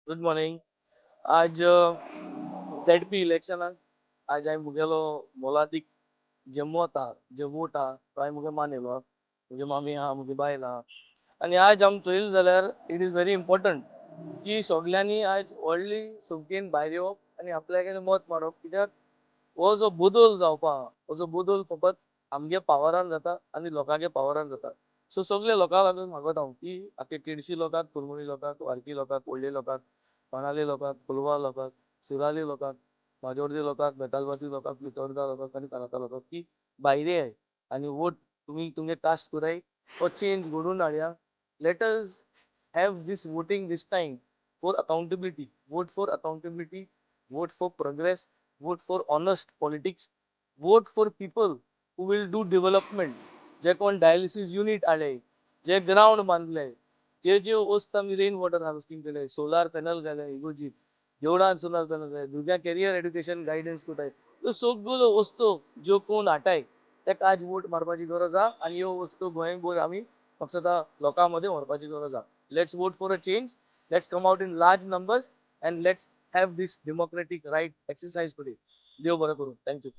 Good morning. आज ZP election आज हांवें मुगेलो मोलादीक जम्मू था तो हांवें मुगे मान येयलो मुगे मामी आहा मुगे बायल आहा आनी आज आमी चोयलें जाल्यार इट इज व्हेरी इम्पॉर्टंट की सगल्यांनी आज व्हडली संख्येन भायर येवप आनी आपल्याक मत मारप कित्याक हो जो बदल जावपा आहा हो जो बदल फकत आमगे पावरान जाता आनी लोकांगे पावरान जाता. सो सगळे लोकांक लागून मागत हांव की आख्खे केडशी लोकांक, कुरमुली लोकांक, वारकी लोकांक, कोळी लोकांक, कोणाली लोकांक, कोलवा लोकांक, सिराली लोकांक, माजोर्दी लोकांक, बेतालबाती लोकांक, पितोरकार लोकांक आनी कानाता लोकांक की भायर येयात आनी वोट तुमी तुमगे कास्ट कराय. हो चेंज घडोवन हाडया. Let us have this voting this time for accountability. Vote for accountability. Vote for progress. Vote for honest politics. Vote for people who will do development. जे कोण डायलिसिस युनिट आले, जे ग्राउंड बांधले, जे जे वस्त आम्ही रेन वॉटर हार्वेस्टिंग केले, सोलार पॅनल घाले इगोजीत, जेवढा सोलार पॅनल घाले, भुरग्यांक कॅरियर एड्युकेशन गायडन्स कोताय, ह्यो सगळ्यो वस्तू ज्यो कोण हाटाय ताका आज वोट मारपाची गरज आहा आनी ह्यो वस्तू गोंयभर आमी फक्त लोकांमध्ये व्हरपाची गरज आहा. Let's vote for a change. Let's come out in large numbers and let's have this democratic right exercise today. देव बरं करू. Thank you.